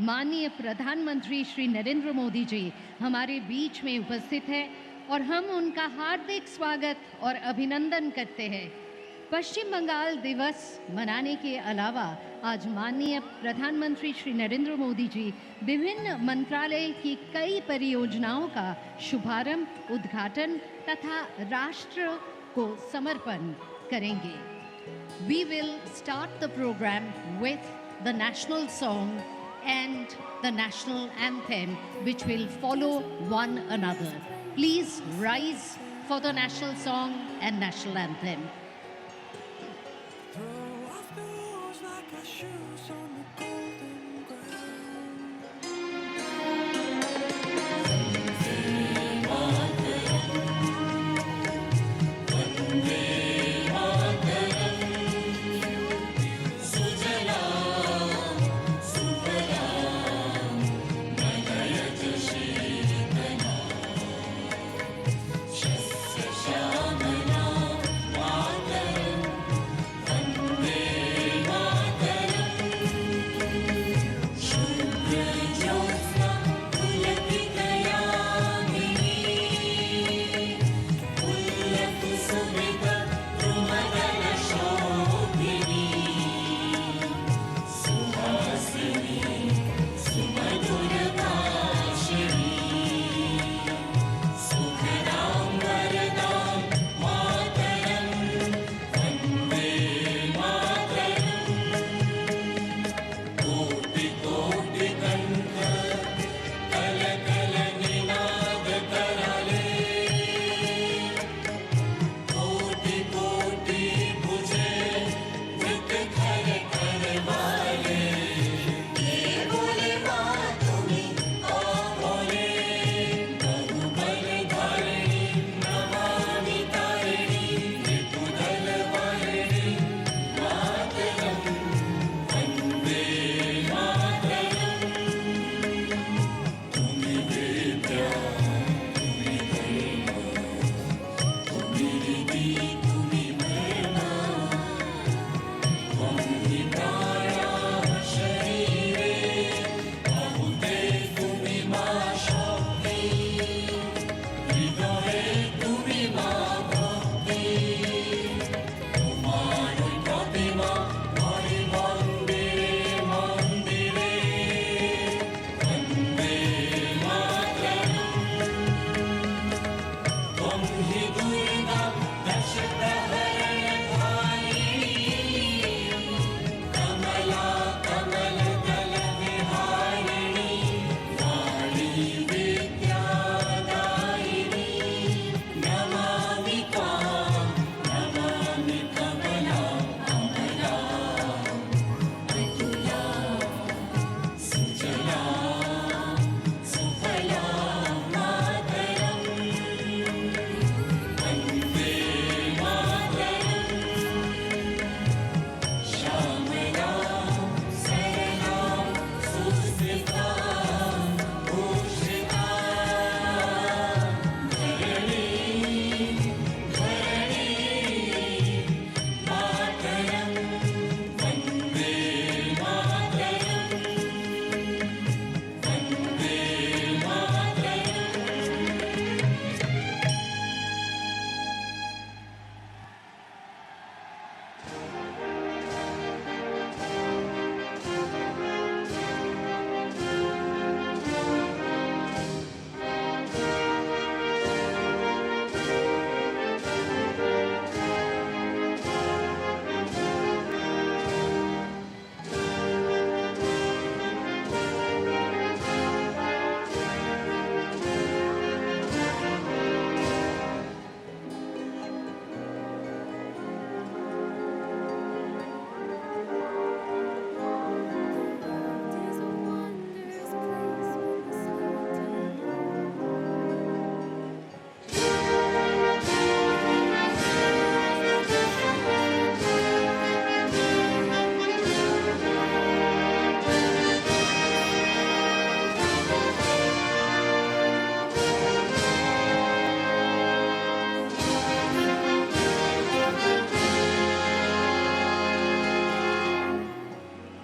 माननीय प्रधानमंत्री श्री नरेंद्र मोदी जी हमारे बीच में उपस्थित हैं और हम उनका हार्दिक स्वागत और अभिनंदन करते हैं। पश्चिम बंगाल दिवस मनाने के अलावा आज माननीय प्रधानमंत्री श्री नरेंद्र मोदी जी विभिन्न मंत्रालय की कई परियोजनाओं का शुभारंभ, उद्घाटन तथा राष्ट्र को समर्पण करेंगे। We will start the program with the national song and the national anthem, which will follow one another. Please rise for the national song and national anthem. Throw off the rules like our shoes on the golden ground.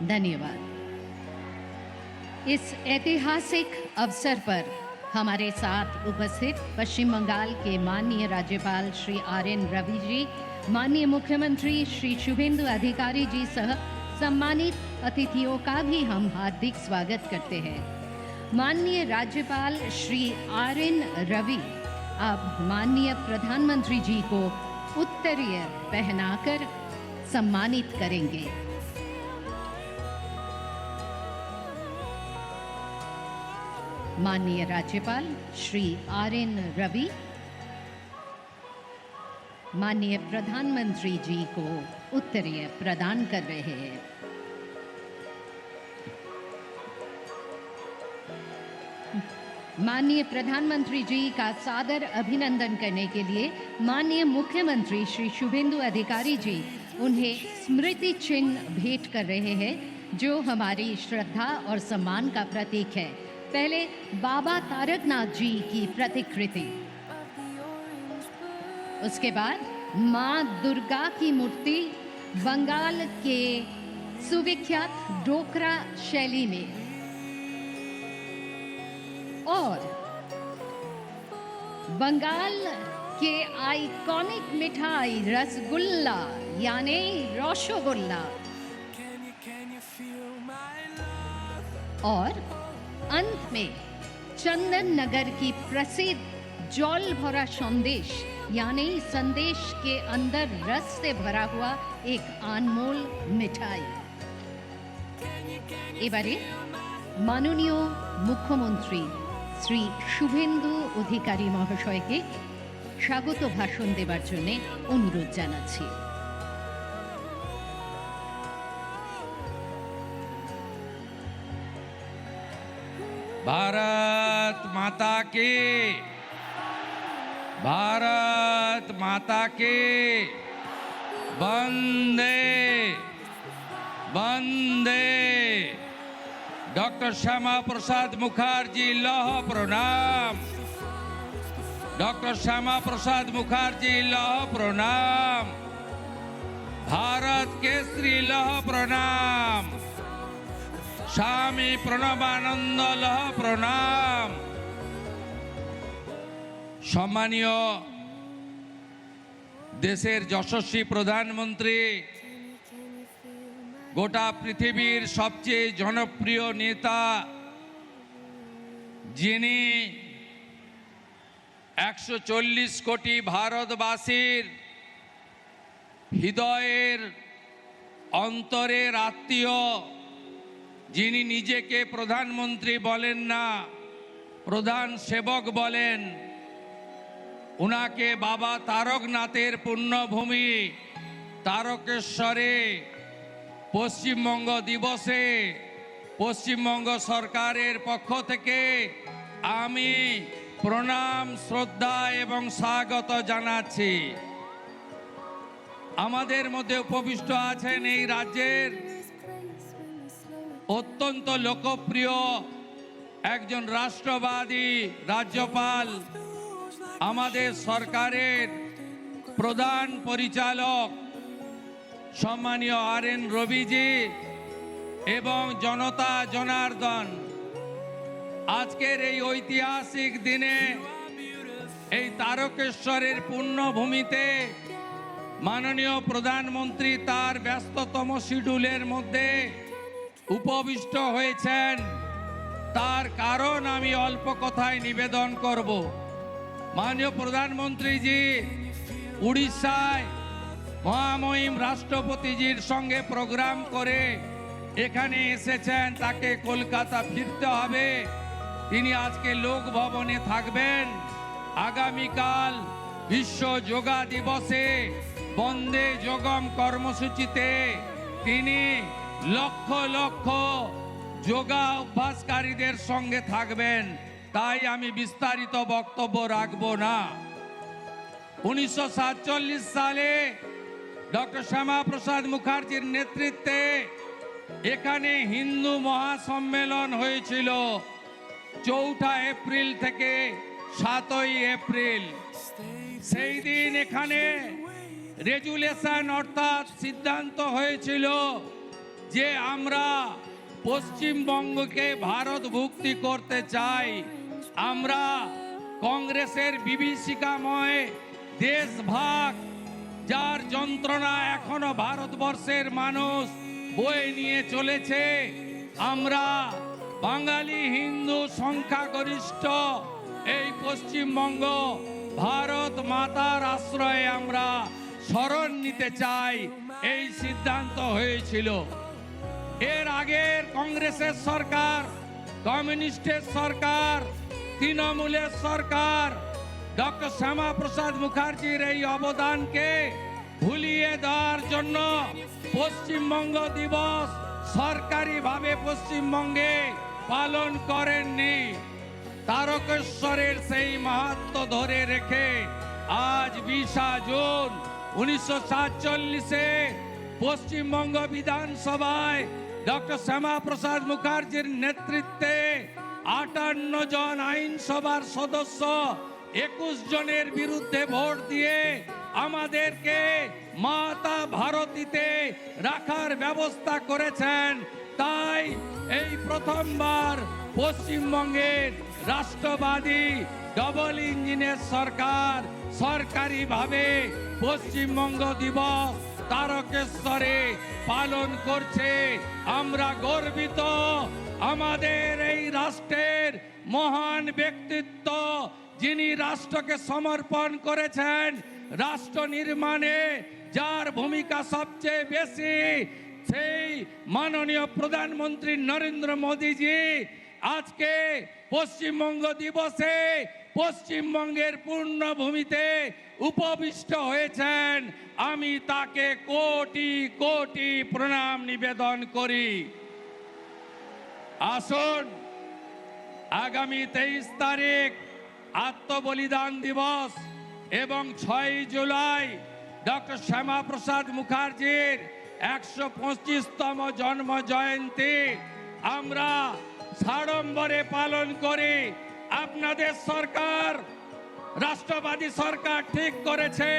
धन्यवाद। इस ऐतिहासिक अवसर पर हमारे साथ उपस्थित पश्चिम बंगाल के माननीय राज्यपाल श्री आर.एन. रवि जी, माननीय मुख्यमंत्री श्री शुभेंदु अधिकारी जी सह सम्मानित अतिथियों का भी हम हार्दिक स्वागत करते हैं। माननीय राज्यपाल श्री आर.एन. रवि अब माननीय प्रधानमंत्री जी को उत्तरीय पहनाकर सम्मानित करेंगे। माननीय राज्यपाल श्री आर.एन. रवि माननीय प्रधानमंत्री जी को उत्तरीय प्रदान कर रहे हैं। माननीय प्रधानमंत्री जी का सादर अभिनंदन करने के लिए माननीय मुख्यमंत्री श्री शुभेंदु अधिकारी जी उन्हें स्मृति चिन्ह भेंट कर रहे हैं, जो हमारी श्रद्धा और सम्मान का प्रतीक है। पहले बाबा तारकनाथ जी की प्रतिकृति, उसके बाद माँ दुर्गा की मूर्ति बंगाल के सुविख्यात डोकरा शैली में, और बंगाल के आइकॉनिक मिठाई रसगुल्ला यानी रसगुल्ला, और अंत में चंदन नगर की प्रसिद्ध जल भरा संदेश यानी संदेश के अंदर रस से भरा हुआ एक अनमोल मिठाई। এবারে মাননীয় মুখ্যমন্ত্রী শ্রী শুভেন্দু অধিকারী মহাশয়কে স্বাগত ভাষণ দেবার জন্য অনুরোধ জানাচ্ছি। भारत माता की, भारत माता की, वंदे वंदे। डॉक्टर श्यामा प्रसाद मुखर्जी लौह प्रणाम, डॉक्टर श्यामा प्रसाद मुखर्जी लौह प्रणाम, भारत केसरी लौह प्रणाम, स्वामी प्रणबानंद लह प्रणाम। सम्मानीय देशेर यशस्वी प्रधानमंत्री, गोटा पृथिवीर सबचेये जनप्रिय नेता, जिनी 140 कोटी भारतवासीर हृदयेर अंतरेर आत्मीय, যিনি নিজেকে প্রধানমন্ত্রী বলেন না, প্রধান সেবক বলেন, উনাকে বাবা তারকনাথের পুণ্যভূমি তারকেশ্বরে পশ্চিমবঙ্গ দিবসে পশ্চিমবঙ্গ সরকারের পক্ষ থেকে আমি প্রণাম, শ্রদ্ধা এবং স্বাগত জানাচ্ছি। আমাদের মধ্যে উপবিষ্ট আছেন এই রাজ্যের অত্যন্ত লোকপ্রিয় একজন রাষ্ট্রবাদী রাজ্যপাল, আমাদের সরকারের প্রধান পরিচালক সম্মানীয় আর.এন. রবিজি এবং জনতা জনার্দন। আজকের এই ঐতিহাসিক দিনে এই তারকেশ্বরের পুণ্যভূমিতে মাননীয় প্রধানমন্ত্রী তার ব্যস্ততম শিডিউলের মধ্যে উপবিষ্ট হয়েছেন, তার কারণ আমি অল্প কথায় নিবেদন করব। মাননীয় প্রধানমন্ত্রীজি উড়িষ্যায় মহামহিম রাষ্ট্রপতিজির সঙ্গে প্রোগ্রাম করে এখানে এসেছেন, তাকে কলকাতা ফিরতে হবে। তিনি আজকে লোক ভবনে থাকবেন। আগামীকাল বিশ্ব যোগা দিবসে বন্দে যোগম কর্মসূচিতে তিনি লক্ষ লক্ষ যোগা অভ্যাসকারীদের সঙ্গে থাকবেন। তাই আমি বিস্তারিত বক্তব্য রাখব না। 1947 সালে ডক্টর শ্যামা প্রসাদ মুখার্জির নেতৃত্বে এখানে হিন্দু মহাসম্মেলন হয়েছিল 4 এপ্রিল থেকে 7 এপ্রিল। সেই দিন এখানে রেজুলেশন অর্থাৎ সিদ্ধান্ত হয়েছিল যে আমরা পশ্চিমবঙ্গকে ভারতভুক্তি করতে চাই। আমরা কংগ্রেসের বিভীষিকাময় দেশভাগ, যার যন্ত্রণা এখনো ভারতবর্ষের মানুষ বয়ে নিয়ে চলেছে, আমরা বাঙালি হিন্দু সংখ্যাগরিষ্ঠ এই পশ্চিমবঙ্গ ভারত মাতার আশ্রয়ে আমরা শরণ নিতে চাই, এই সিদ্ধান্ত হয়েছিল। এর আগের কংগ্রেসের সরকার, কমিউনিস্টের সরকার, তৃণমূলের সরকার ডক্টর শ্যামাপ্রসাদ মুখার্জির এই অবদানকে ভুলিয়ে দেওয়ার জন্য পশ্চিমবঙ্গ দিবস সরকারিভাবে পশ্চিমবঙ্গে পালন করেননি। তারকেশ্বরের সেই মাহাত্ম্য ধরে রেখে আজ 20 জুন 1947-এ পশ্চিমবঙ্গ বিধানসভায় ডক্টর শ্যামাপ্রসাদ মুখার্জির নেতৃত্বে 58 জন আইনসভার সদস্য 21 জনের বিরুদ্ধে ভোট দিয়ে আমাদেরকে মাতা ভারতীতে রাখার ব্যবস্থা করেছেন। তাই এই প্রথমবার পশ্চিমবঙ্গের রাষ্ট্রবাদী ডবল ইঞ্জিনের সরকার সরকারিভাবে পশ্চিমবঙ্গ দিবস তারকেশ্বরে পালন করছে। আমরা গর্বিত। আমাদের এই রাষ্ট্রের মহান ব্যক্তিত্ব, যিনি রাষ্ট্রকে সমর্পণ করেছেন, রাষ্ট্র নির্মাণে যার ভূমিকা সবচেয়ে বেশি, সেই মাননীয় প্রধানমন্ত্রী নরেন্দ্র মোদীজি আজকে পশ্চিমবঙ্গ দিবসে পশ্চিমবঙ্গের পূর্ণভূমিতে উপবিষ্ট হয়েছেন। আমি তাকে কোটি কোটি প্রণাম নিবেদন করি। আসুন, আগামী 23 তারিখ আত্মবলিদান দিবস এবং 6 জুলাই ডক্টর শ্যামাপ্রসাদ মুখার্জির 125তম জন্ম জয়ন্তী আমরা সাড়ম্বরে পালন করি। আপনাদের সরকার, রাষ্ট্রবাদী সরকার ঠিক করেছে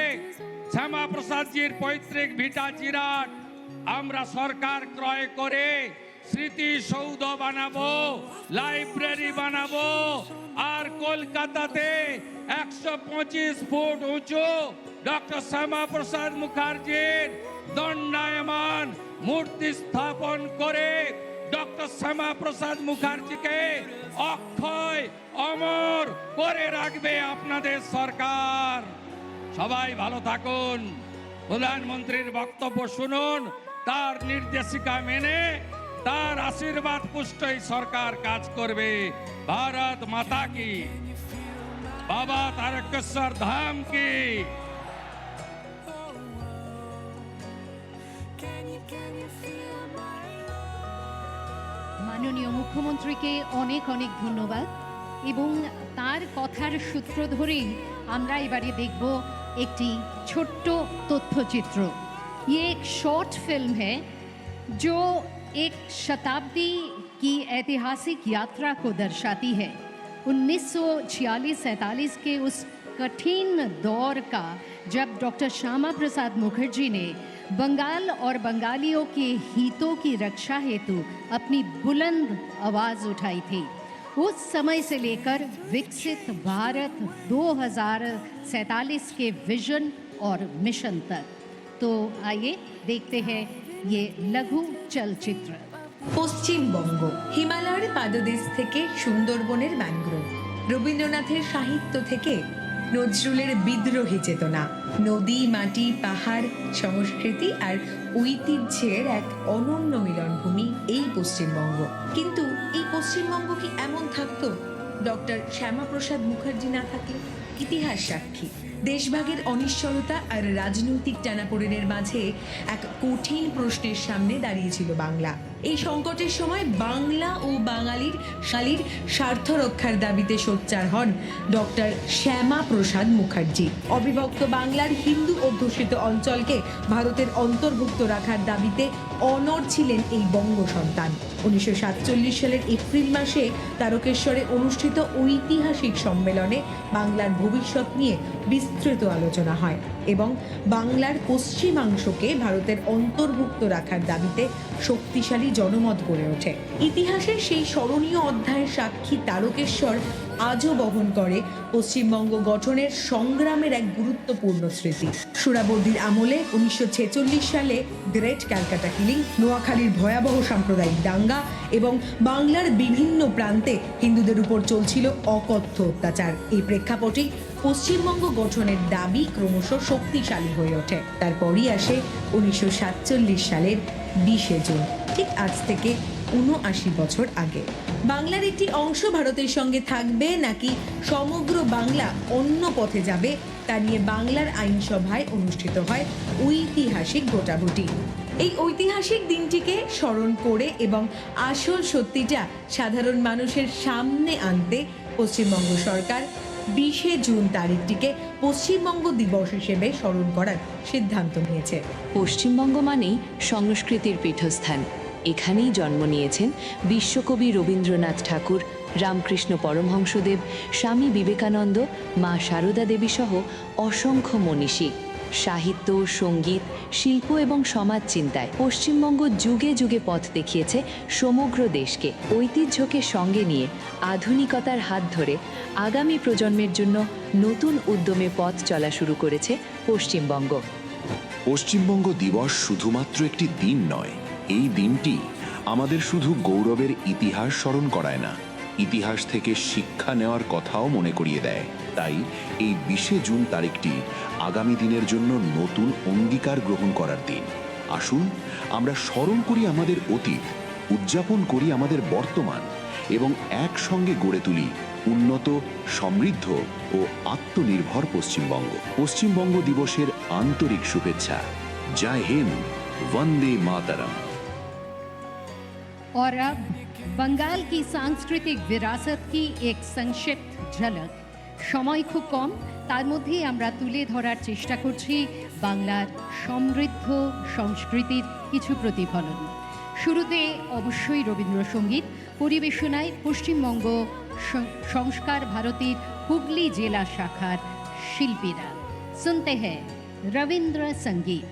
শ্যামাপ্রসাদজির পৈতৃক ভিটা জিরাট আমরা সরকার ক্রয় করে স্মৃতিসৌধ বানাবো, লাইব্রেরি বানাবো, আর কলকাতাতে 125 ফুট উঁচু ডক্টর শ্যামাপ্রসাদ মুখার্জির দণ্ডায়মান মূর্তি স্থাপন করে ডক্টর শ্যামাপ্রসাদ মুখার্জিকে অক্ষয় অমর করে রাখবে আপনাদের সরকার। সবাই ভালো থাকুন। প্রধানমন্ত্রীর বক্তব্য শুনুন, তার নির্দেশিকা মেনে তার আশীর্বাদ পুষ্টই সরকার কাজ করবে। ভারত মাতা কি, বাবা তারকেশ্বর ধাম কি। মাননীয় মুখ্যমন্ত্রীকে অনেক অনেক ধন্যবাদ। এবং তার কথার সূত্র ধরেই আমরা এবারে দেখব একটি ছোট্ট তথ্যচিত্র। ये एक शॉर्ट फिल्म है जो एक शताब्दी की ऐतिहासिक यात्रा को दर्शाती है। 1946-47 के उस कठिन दौर का, जब डॉक्टर श्यामा प्रसाद मुखर्जी ने बंगाल और बंगालियों के हितों की रक्षा हेतु अपनी बुलंद आवाज़ उठाई थी। उस समय से लेकर विकसित भारत 2047 के विजन और मिशन तक। तो आइए देखते हैं ये लघु चलचित्र। পশ্চিমবঙ্গ হিমালয়ের পাদদেশ থেকে সুন্দরবনের ম্যানগ্রোভ, রবীন্দ্রনাথের সাহিত্য থেকে নজরুলের বিদ্রোহী চেতনা, নদী, মাটি, পাহাড়, সংস্কৃতি আর ঐতিহ্যের এক অনন্য মিলনভূমি এই পশ্চিমবঙ্গ। কিন্তু এই পশ্চিমবঙ্গ কি এমন থাকতো ডক্টর শ্যামাপ্রসাদ মুখার্জি না থাকলে? ইতিহাস সাক্ষী, দেশভাগের অনিশ্চয়তা আর রাজনৈতিক টানাপোড়েনের মাঝে এক কঠিন প্রশ্নের সামনে দাঁড়িয়েছিল বাংলা। এই সংকটের সময় বাংলা ও বাঙালির স্বার্থ রক্ষার দাবিতে সোচ্চার হন ডক্টর শ্যামাপ্রসাদ মুখার্জি। অবিভক্ত বাংলার হিন্দু অধ্যুষিত অঞ্চলকে ভারতের অন্তর্ভুক্ত রাখার দাবিতে অনড় ছিলেন এই বঙ্গ সন্তান। 1947 সালের এপ্রিল মাসে তারকেশ্বরে অনুষ্ঠিত ঐতিহাসিক সম্মেলনে বাংলার ভবিষ্যৎ নিয়ে বিস্তৃত আলোচনা হয় এবং বাংলার পশ্চিমাংশকে ভারতের অন্তর্ভুক্ত রাখার দাবিতে শক্তিশালী জনমত গড়ে ওঠে। ইতিহাসের সেই স্মরণীয় অধ্যায়ের সাক্ষী তারকেশ্বর আজও বহন করে পশ্চিমবঙ্গ গঠনের সংগ্রামের এক গুরুত্বপূর্ণ স্মৃতি। সোহরাওয়ার্দীর আমলে 1946 সালে গ্রেট ক্যালকাটা কিলিং, নোয়াখালীর ভয়াবহ সাম্প্রদায়িক দাঙ্গা এবং বাংলার বিভিন্ন প্রান্তে হিন্দুদের উপর চলছিল অকথ্য অত্যাচার। এই প্রেক্ষাপটেই পশ্চিমবঙ্গ গঠনের দাবি ক্রমশ শক্তিশালী হয়ে ওঠে। তারপরই আসে 1947 সালের 20 জুন, ঠিক আজ থেকে 79 বছর আগে। বাংলার একটি অংশ ভারতের সঙ্গে থাকবে নাকি সমগ্র বাংলা অন্য পথে যাবে তা নিয়ে বাংলার আইনসভায় অনুষ্ঠিত হয় ঐতিহাসিক ভোটাভুটি। এই ঐতিহাসিক দিনটিকে স্মরণ করে এবং আসল সত্যিটা সাধারণ মানুষের সামনে আনতে পশ্চিমবঙ্গ সরকার 20 জুন তারিখটিকে পশ্চিমবঙ্গ দিবস হিসেবে স্মরণ করার সিদ্ধান্ত নিয়েছে। পশ্চিমবঙ্গ মানেই সংস্কৃতির পীঠস্থান। এখানেই জন্ম নিয়েছেন বিশ্বকবি রবীন্দ্রনাথ ঠাকুর, রামকৃষ্ণ পরমহংসদেব, স্বামী বিবেকানন্দ, মা সারদা দেবী সহ অসংখ্য মনীষী। সাহিত্য, সঙ্গীত, শিল্প এবং সমাজ চিন্তায় পশ্চিমবঙ্গ যুগে যুগে পথ দেখিয়েছে সমগ্র দেশকে। ঐতিহ্যকে সঙ্গে নিয়ে আধুনিকতার হাত ধরে আগামী প্রজন্মের জন্য নতুন উদ্যমে পথ চলা শুরু করেছে পশ্চিমবঙ্গ। পশ্চিমবঙ্গ দিবস শুধুমাত্র একটি দিন নয়, এই দিনটি আমাদের শুধু গৌরবের ইতিহাস স্মরণ করায় না, ইতিহাস থেকে শিক্ষা নেওয়ার কথাও মনে করিয়ে দেয়। তাই এই 20 জুন তারিখটি আগামী দিনের জন্য নতুন অঙ্গীকার গ্রহণ করার দিন। আসুন আমরা স্মরণ করি আমাদের অতীত, উদযাপন করি আমাদের বর্তমান এবং একসঙ্গে গড়ে তুলি উন্নত, সমৃদ্ধ ও আত্মনির্ভর পশ্চিমবঙ্গ। পশ্চিমবঙ্গ দিবসের আন্তরিক শুভেচ্ছা। জয় হিন্দ, वंदे मातरम। और अब बंगाल की सांस्कृतिक विरासत की एक संक्षिप्त झलक। সময় খুব কম, তার মধ্যেই আমরা তুলে ধরার চেষ্টা করছি বাংলার সমৃদ্ধ সংস্কৃতির কিছু প্রতিফলন। শুরুতে অবশ্যই রবীন্দ্রসঙ্গীত পরিবেশনায় পশ্চিমবঙ্গ সংস্কার ভারতীর হুগলি জেলা শাখার শিল্পীরা। শুনতে হ্যায় রবীন্দ্র সঙ্গীত।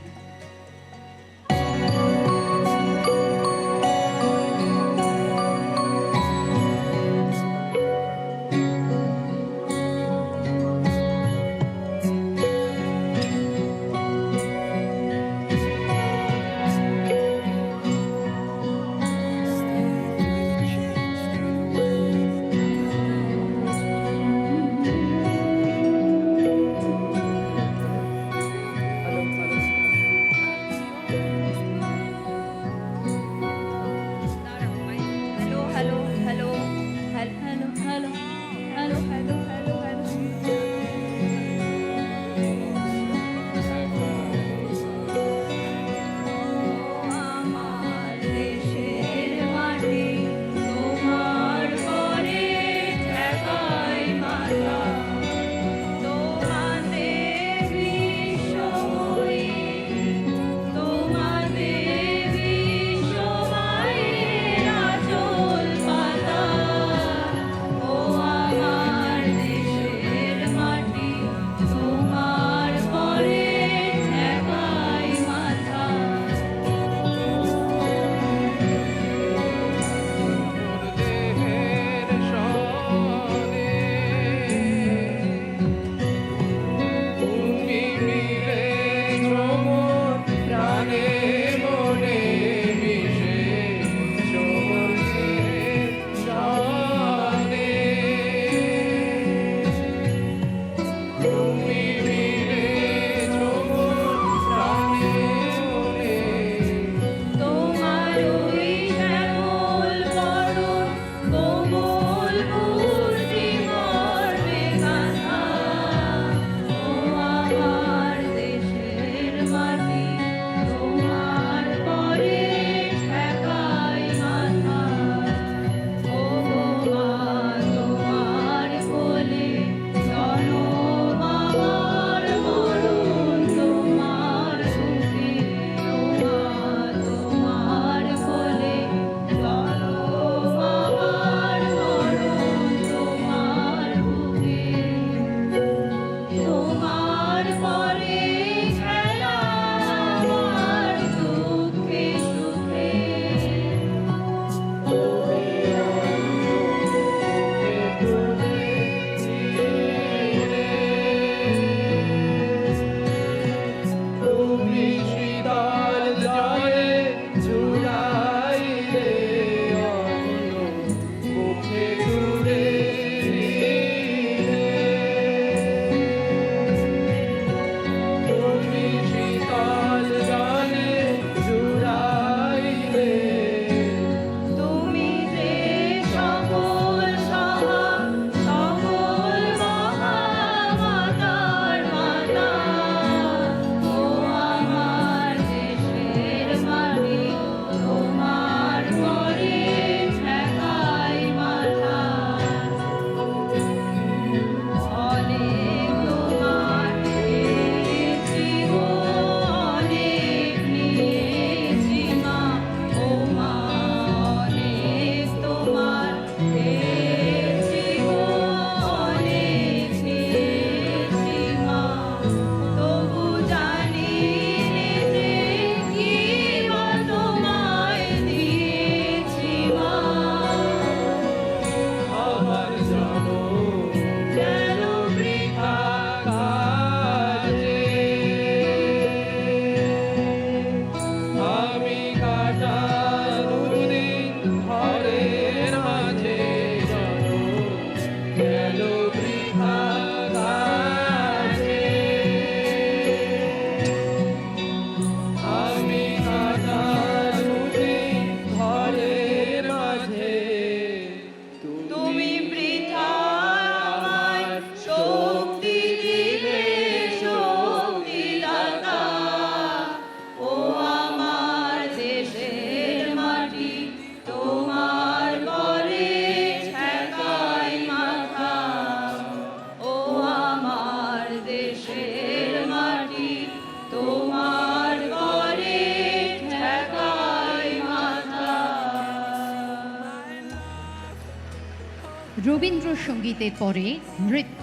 রবীন্দ্রসঙ্গীতের পরে নৃত্য।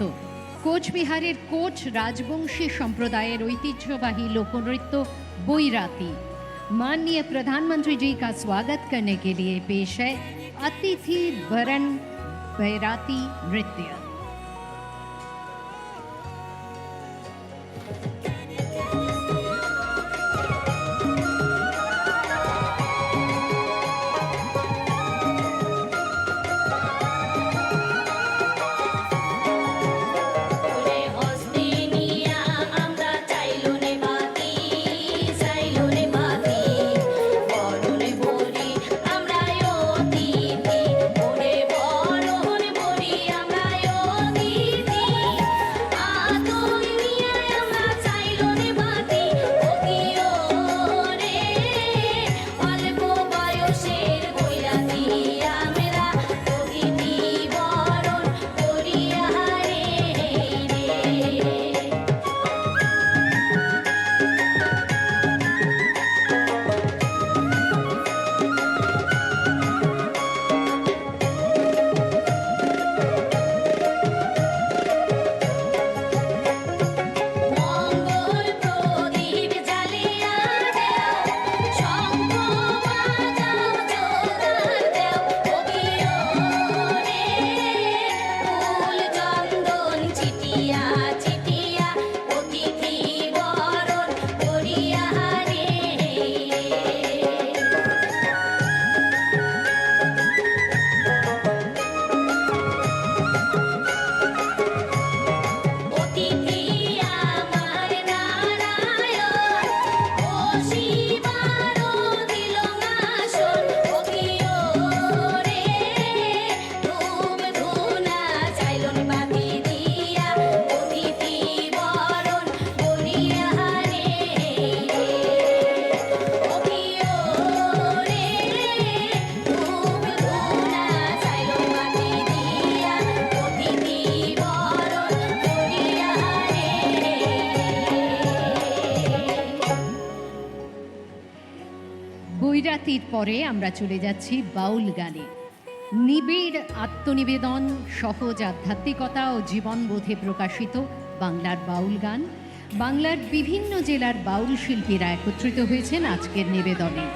কোচবিহারের কোচ राजवंशी संप्रदायर ऐतिह्यवाही लोकनृत्य बैराती। माननीय प्रधानमंत्री जी का स्वागत करने के लिए पेश है अतिथि वरण बैराती नृत्य। বৈরাতির পরে আমরা চলে যাচ্ছি বাউল গানে। নিবিড় আত্মনিবেদন, সহজ আধ্যাত্মিকতা ও জীবনবোধে প্রকাশিত বাংলার বাউল গান। বাংলার বিভিন্ন জেলার বাউল শিল্পীরা একত্রিত হয়েছেন আজকের নিবেদনে।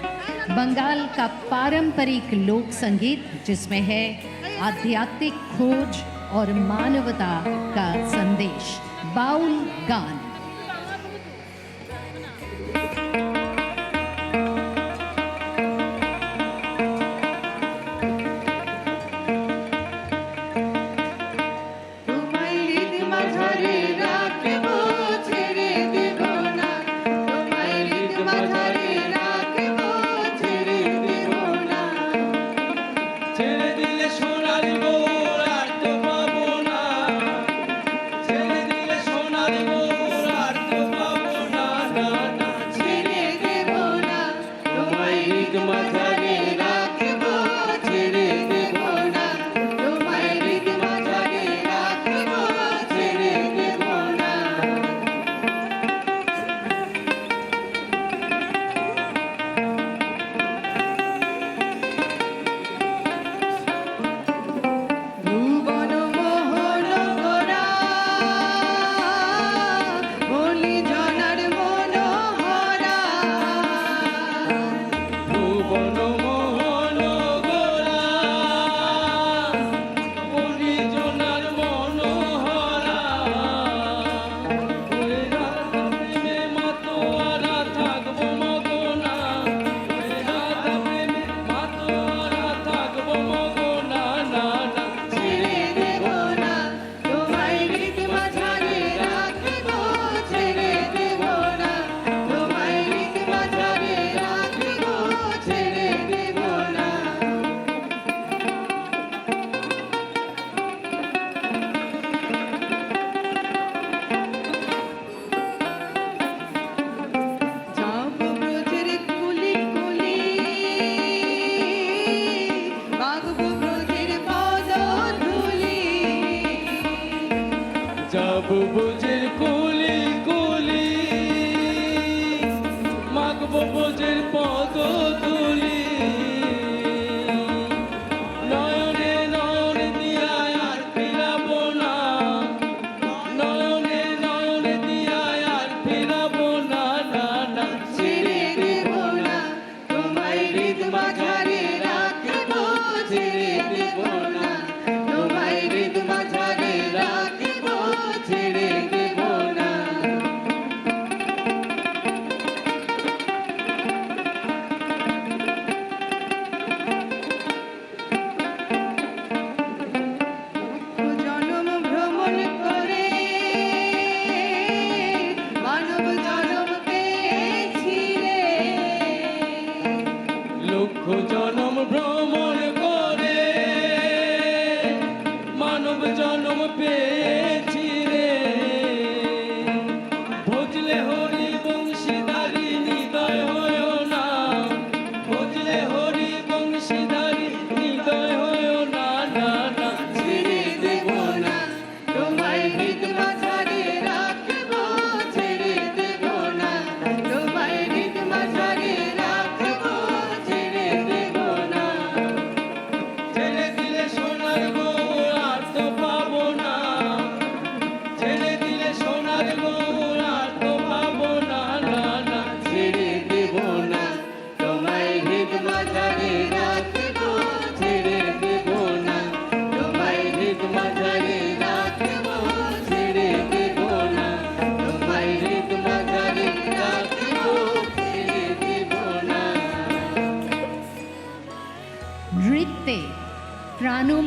बंगाल का पारंपरिक लोक संगीत जिसमें है आध्यात्मिक खोज और मानवता का संदेश, बाउल गान। বুঝের কুলি কুলি মাগবো বুঝের পদ তুলি নয়নে নয়নে দিয়ায়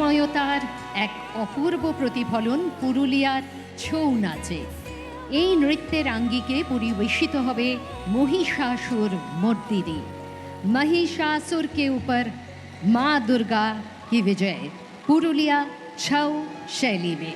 তন্ময়তার এক অপূর্ব প্রতিফলন পুরুলিয়ার ছৌ নাচে। এই নৃত্যের আঙ্গিকে পরিবেশিত হবে महिषासुर मर्दिनी। महिषासुर के ऊपर माँ दुर्गा की विजय पुरुलिया छौ शैली में।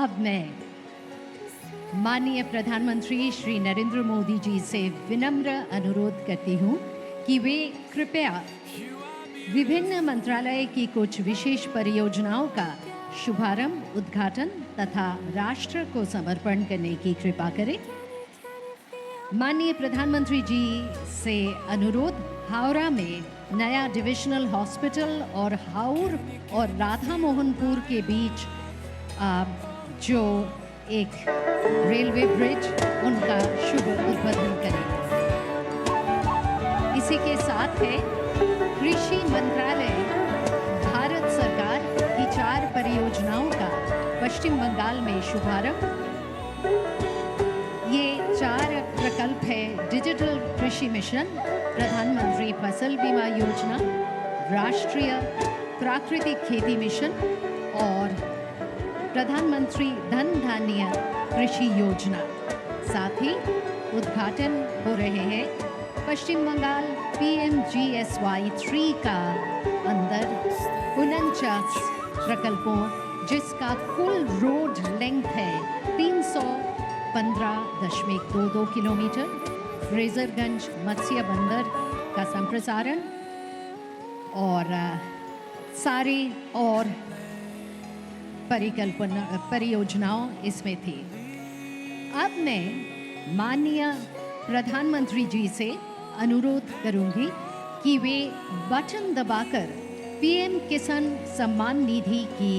अब मैं माननीय प्रधानमंत्री श्री नरेंद्र मोदी जी से विनम्र अनुरोध करती हूँ कि वे कृपया विभिन्न मंत्रालय की कुछ विशेष परियोजनाओं का शुभारंभ, उद्घाटन तथा राष्ट्र को समर्पण करने की कृपा करें। माननीय प्रधानमंत्री जी से अनुरोध, हावड़ा में नया डिविजनल हॉस्पिटल और हाउर और राधा मोहनपुर के बीच जो एक रेलवे ब्रिज, उनका शुभ उद्घाटन करें। इसी के साथ है कृषि मंत्रालय भारत सरकार की 4 परियोजनाओं का पश्चिम बंगाल में शुभारंभ। ये 4 प्रकल्प है: डिजिटल कृषि मिशन, प्रधानमंत्री फसल बीमा योजना, राष्ट्रीय प्राकृतिक खेती मिशन और प्रधानमंत्री धन धान्य कृषि योजना। साथ ही उद्घाटन हो रहे हैं पश्चिम बंगाल PMGSY 3 का अंदर 49 प्रकल्पों, जिसका कुल रोड लेंथ है 315.22 किलोमीटर। फ्रेजरगंज मत्स्य बंदर का संप्रसारण और सारी और परियोजनाओं इसमें थी। अब मैं माननीय प्रधानमंत्री जी से अनुरोध करूंगी कि वे बटन दबाकर पीएम किसान सम्मान निधि की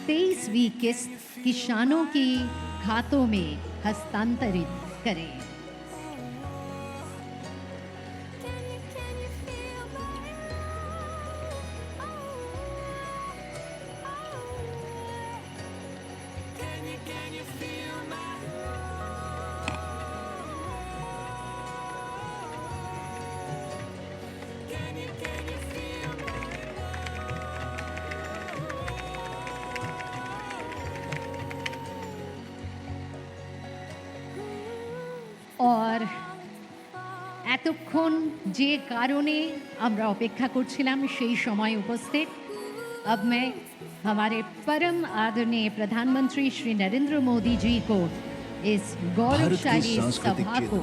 23वीं किस्त किसानों की खातों में हस्तांतरित करें। और এতক্ষণ যে কারণে আমরা অপেক্ষা করছিলাম সেই সময় উপস্থিত अब मैं हमारे परम आदरणीय प्रधानमंत्री श्री नरेंद्र मोदी जी को इस गौरवशाली सभा को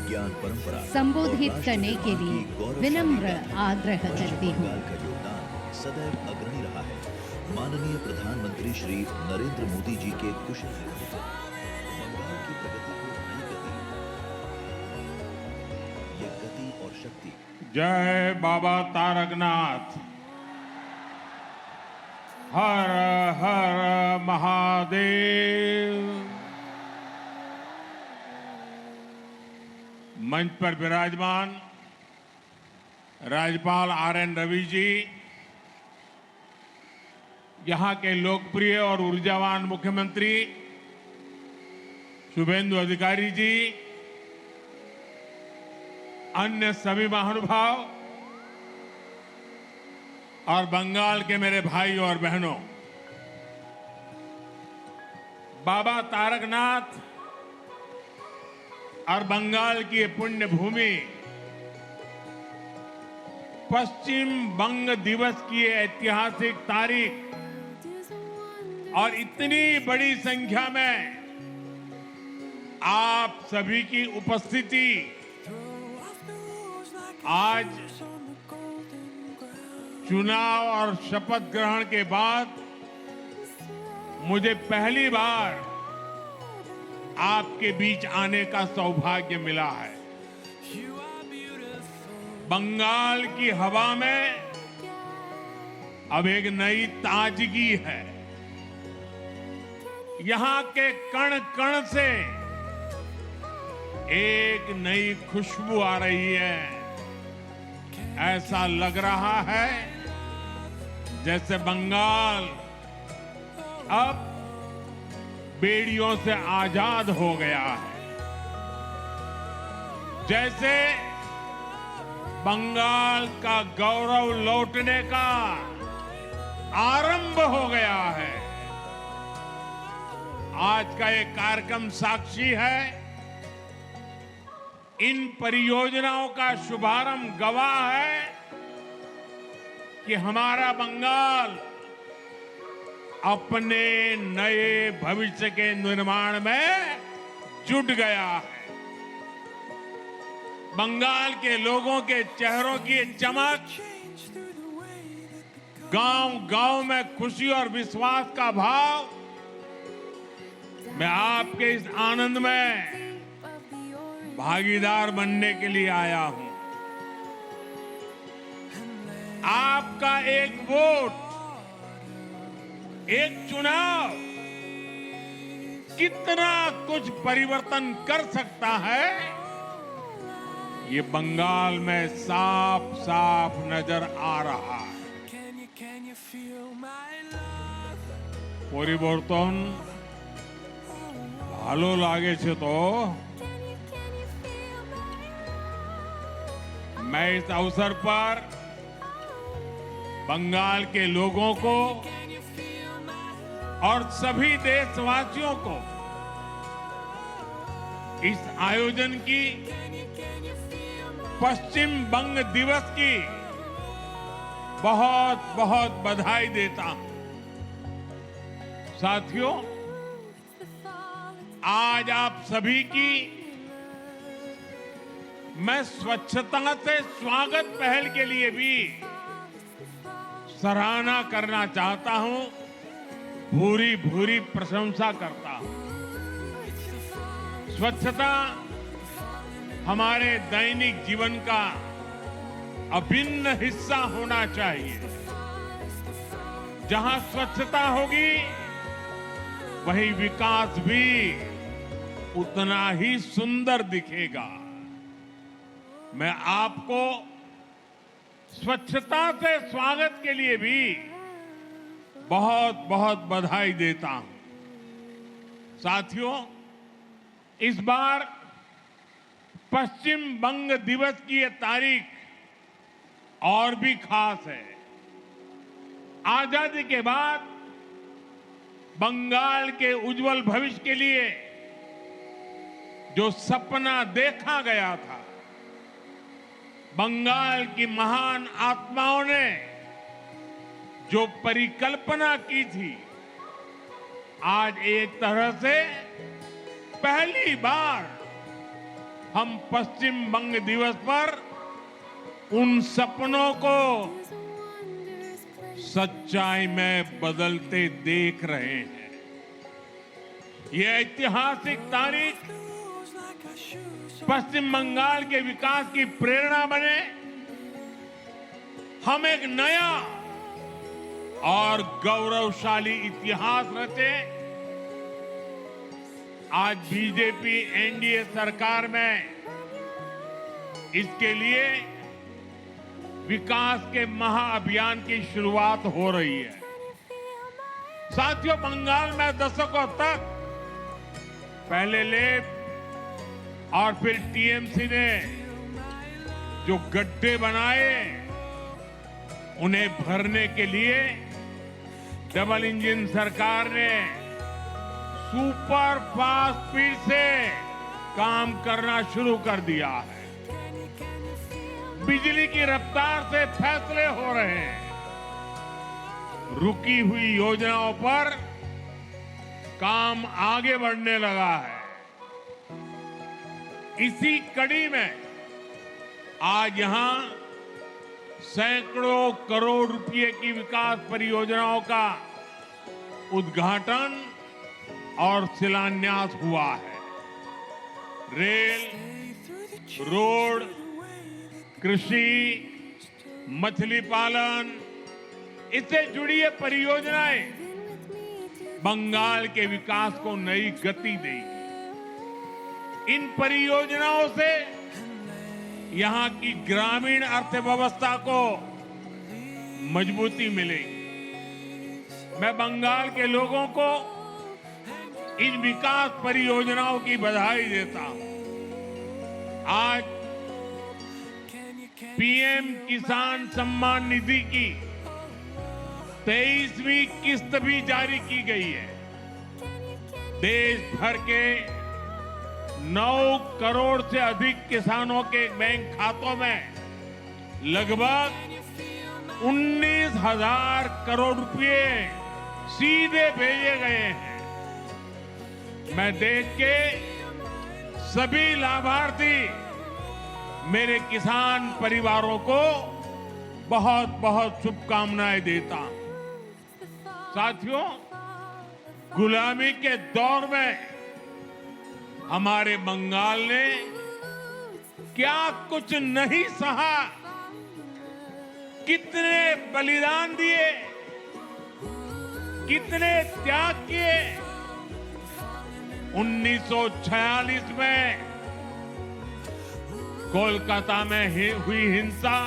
ज्ञान परंपरा संबोधित करने के लिए विनम्र आग्रह करती हूँ। का योगदान सदैव अग्रणी रहा है। माननीय प्रधानमंत्री श्री नरेंद्र मोदी जी के कुशल नेतृत्व बंगाल की प्रगति को नई गति, ये गति और शक्ति जय बाबा तारकनाथ। हर हर महादेव। मंच पर विराजमान राज्यपाल आर.एन. रवि जी, यहां के लोकप्रिय और ऊर्जावान मुख्यमंत्री शुभेंदु अधिकारी जी, अन्य सभी महानुभाव और बंगाल के मेरे भाई और बहनों, बाबा तारकनाथ और बंगाल की ये पुण्य भूमि पश्चिम बंग दिवस की ये ऐतिहासिक तारीख और इतनी बड़ी संख्या में आप सभी की उपस्थिति आज चुनाव और शपथ ग्रहण के बाद मुझे पहली बार आपके बीच आने का सौभाग्य मिला है। बंगाल की हवा में अब एक नई ताजगी है। यहां के कण कण से एक नई खुशबू आ रही है। ऐसा लग रहा है जैसे बंगाल अब बेड़ियों से आजाद हो गया है। जैसे बंगाल का गौरव लौटने का आरंभ हो गया है। आज का ये कार्यक्रम साक्षी है। इन परियोजनाओं का शुभारंभ गवाह है कि हमारा बंगाल अपने नए भविष्य के निर्माण में जुट गया है। बंगाल के लोगों के चेहरों की चमक, गांव-गांव में खुशी और विश्वास का भाव, मैं आपके इस आनंद में भागीदार बनने के लिए आया हूं। आपका एक वोट, एक चुनाव कितना कुछ परिवर्तन कर सकता है, ये बंगाल में साफ साफ नजर आ रहा है। পরিবর্তন ভালো লাগেছে তো। मैं इस अवसर पर बंगाल के लोगों को और सभी देशवासियों को इस आयोजन की पश्चिम बंग दिवस की बहुत बहुत बधाई देता हूं। साथियों, आज आप सभी की मैं स्वच्छता से स्वागत पहल के लिए भी सराहना करना चाहता हूं, भूरी भूरी प्रशंसा करता हूं। स्वच्छता हमारे दैनिक जीवन का अभिन्न हिस्सा होना चाहिए। जहां स्वच्छता होगी वहीं विकास भी उतना ही सुंदर दिखेगा। मैं आपको स्वच्छता से स्वागत के लिए भी बहुत बहुत बधाई देता हूं। साथियों, इस बार पश्चिम बंग दिवस की ये तारीख और भी खास है। आजादी के बाद बंगाल के उज्जवल भविष्य के लिए जो सपना देखा गया था, बंगाल की महान आत्माओं ने जो परिकल्पना की थी, आज एक तरह से पहली बार हम पश्चिम बंग दिवस पर उन सपनों को सच्चाई में बदलते देख रहे हैं। यह ऐतिहासिक तारीख पश्चिम बंगाल के विकास की प्रेरणा बने, हम एक नया और गौरवशाली इतिहास रचे। आज बीजेपी एनडीए सरकार में इसके लिए विकास के महाअभियान की शुरुआत हो रही है। साथियों, बंगाल में दशकों तक पहले लेफ्ट और फिर टीएमसी ने जो गड्ढे बनाए, उन्हें भरने के लिए डबल इंजन सरकार ने सुपर फास्ट स्पीड से काम करना शुरू कर दिया है। बिजली की रफ्तार से फैसले हो रहे हैं। रुकी हुई योजनाओं पर काम आगे बढ़ने लगा है। इसी कड़ी में आज यहां सैकड़ों करोड़ रुपए की विकास परियोजनाओं का उद्घाटन और शिलान्यास हुआ है। रेल, रोड, कृषि, मछली पालन, इससे जुड़ी ये परियोजनाएं बंगाल के विकास को नई गति देगी। इन परियोजनाओं से यहां की ग्रामीण अर्थव्यवस्था को मजबूती मिलेगी। मैं बंगाल के लोगों को इन विकास परियोजनाओं की बधाई देता हूं। आज पीएम किसान सम्मान निधि की 23वीं किस्त भी जारी की गई है। देश भर के 9 करोड़ से अधिक किसानों के बैंक खातों में लगभग 19,000 करोड़ रुपए सीधे भेजे गए हैं। मैं देश के सभी लाभार्थी, मेरे किसान परिवारों को बहुत बहुत शुभकामनाएं देता हूं। साथियों, गुलामी के दौर में हमारे बंगाल ने क्या कुछ नहीं सहा, कितने बलिदान दिए, कितने त्याग किए। 1946 में कोलकाता में हुई हिंसा,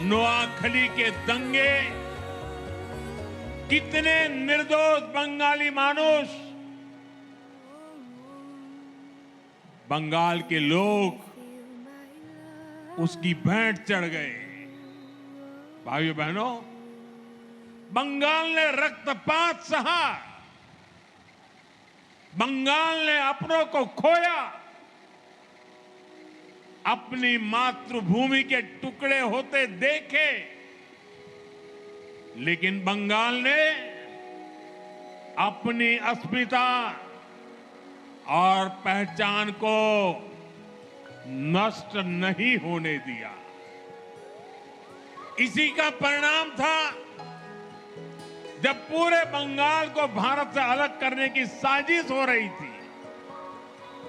नोआखली के दंगे, कितने निर्दोष बंगाली मानुष, बंगाल के लोग उसकी भेंट चढ़ गए। भाइयों बहनों, बंगाल ने रक्तपात सहा, बंगाल ने अपनों को खोया, अपनी मातृभूमि के टुकड़े होते देखे, लेकिन बंगाल ने अपनी अस्मिता और पहचान को नष्ट नहीं होने दिया। इसी का परिणाम था जब पूरे बंगाल को भारत से अलग करने की साजिश हो रही थी,